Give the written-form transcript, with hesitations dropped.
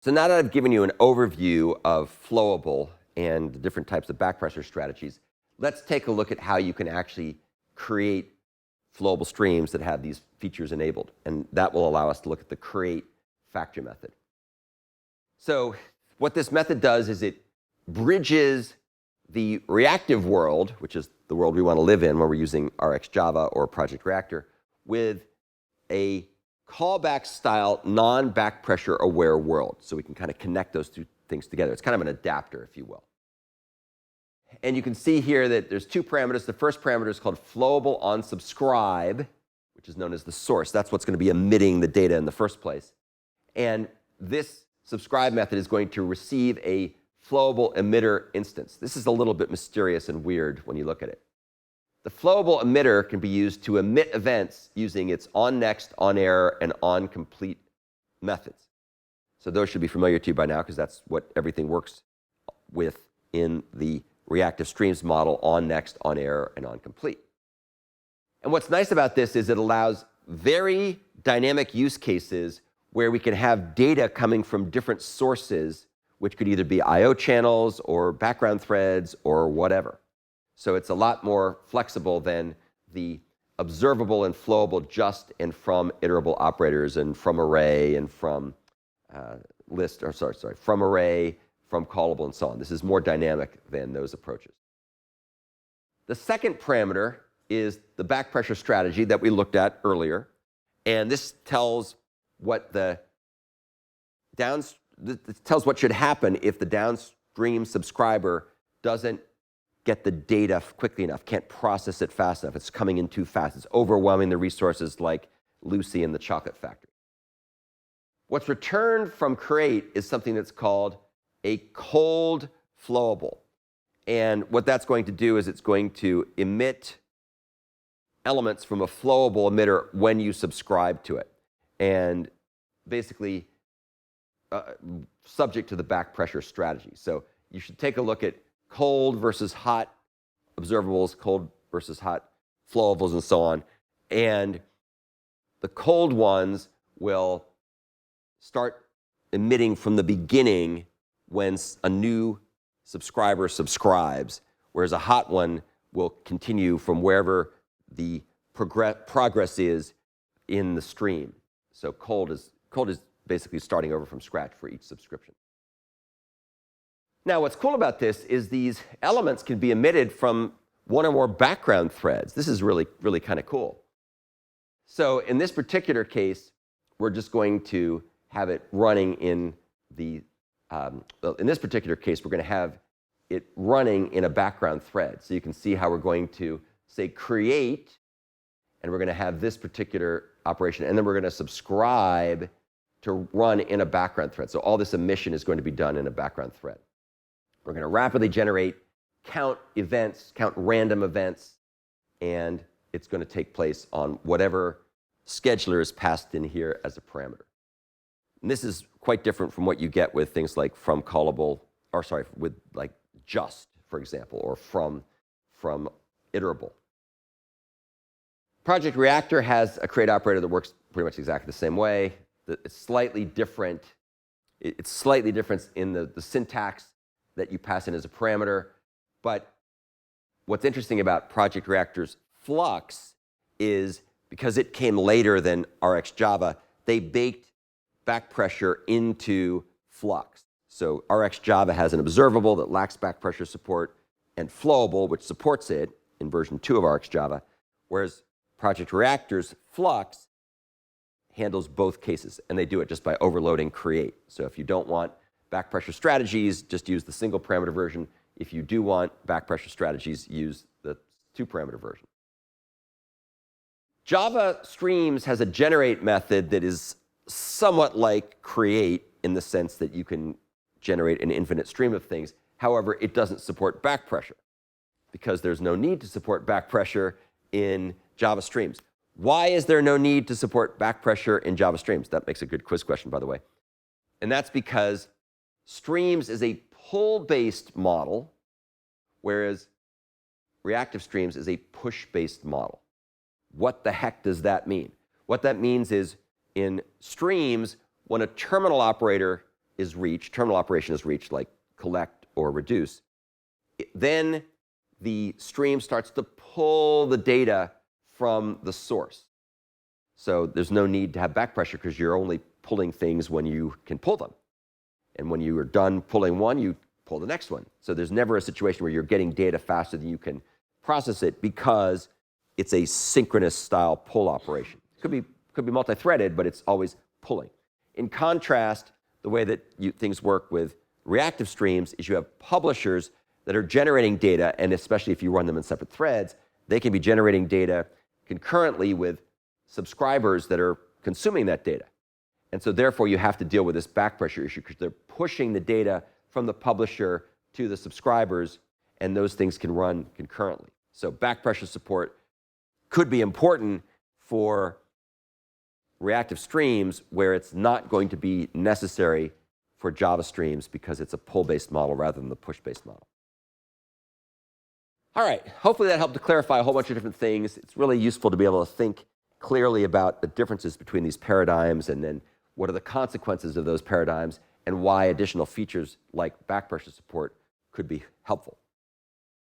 So now that I've given you an overview of Flowable and the different types of back pressure strategies, let's take a look at how you can actually create flowable streams that have these features enabled. And that will allow us to look at the create factory method. So what this method does is it bridges the reactive world, which is the world we want to live in when we're using RxJava or Project Reactor, with a callback style, non-back pressure aware world. So we can kind of connect those two things together. It's kind of an adapter, if you will. And you can see here that there's two parameters. The first parameter is called flowable on subscribe, which is known as the source. That's what's going to be emitting the data in the first place. And this subscribe method is going to receive a flowable emitter instance. This is a little bit mysterious and weird when you look at it. The flowable emitter can be used to emit events using its onNext, onError, and onComplete methods. So those should be familiar to you by now because that's what everything works with in the reactive streams model: onNext, onError, and onComplete. And what's nice about this is it allows very dynamic use cases where we can have data coming from different sources, which could either be I/O channels or background threads or whatever. So it's a lot more flexible than the observable and flowable just and from iterable operators and from array and from from array, from callable, and so on. This is more dynamic than those approaches. The second parameter is the back pressure strategy that we looked at earlier. And this tells what tells what should happen if the downstream subscriber doesn't get the data quickly enough, can't process it fast enough. It's coming in too fast. It's overwhelming the resources like Lucy in the chocolate factory. What's returned from create is something that's called a cold flowable. And what that's going to do is it's going to emit elements from a flowable emitter when you subscribe to it. And basically subject to the back pressure strategy. So you should take a look at cold versus hot observables, cold versus hot flowables, and so on. And the cold ones will start emitting from the beginning when a new subscriber subscribes, whereas a hot one will continue from wherever the progress is in the stream. So cold is basically starting over from scratch for each subscription. Now, what's cool about this is these elements can be emitted from one or more background threads. This is really, really kind of cool. So in this particular case, we're just going to have it running in the, in this particular case, we're going to have it running in a background thread. So you can see how we're going to say create, and we're going to have this particular operation, and then we're going to subscribe to run in a background thread. So all this emission is going to be done in a background thread. We're going to rapidly generate count events, count random events, and it's going to take place on whatever scheduler is passed in here as a parameter. And this is quite different from what you get with things like from callable, or sorry, with like just, for example, or from iterable. Project Reactor has a create operator that works pretty much exactly the same way. It's slightly different. It's slightly different in the syntax that you pass in as a parameter. But what's interesting about Project Reactor's Flux is because it came later than RxJava, they baked back pressure into Flux. So RxJava has an observable that lacks back pressure support, and Flowable, which supports it in version 2 of RxJava, whereas Project Reactor's Flux handles both cases, and they do it just by overloading create. So if you don't want back pressure strategies, just use the single parameter version. If you do want back pressure strategies, use the 2-parameter version. Java Streams has a generate method that is somewhat like create in the sense that you can generate an infinite stream of things. However, it doesn't support back pressure because there's no need to support back pressure in Java Streams. Why is there no need to support back pressure in Java Streams? That makes a good quiz question, by the way. And that's because Streams is a pull-based model, whereas reactive streams is a push-based model. What the heck does that mean? What that means is in streams, when a terminal operator is reached, terminal operation is reached, like collect or reduce, then the stream starts to pull the data from the source. So there's no need to have back pressure because you're only pulling things when you can pull them. And when you are done pulling one, you pull the next one. So there's never a situation where you're getting data faster than you can process it because it's a synchronous style pull operation. It could be multi-threaded, but it's always pulling. In contrast, the way that things work with reactive streams is you have publishers that are generating data, and especially if you run them in separate threads, they can be generating data concurrently with subscribers that are consuming that data. And so therefore, you have to deal with this back pressure issue because they're pushing the data from the publisher to the subscribers, and those things can run concurrently. So back pressure support could be important for reactive streams where it's not going to be necessary for Java streams because it's a pull-based model rather than the push-based model. All right, hopefully that helped to clarify a whole bunch of different things. It's really useful to be able to think clearly about the differences between these paradigms and then what are the consequences of those paradigms and why additional features like back pressure support could be helpful.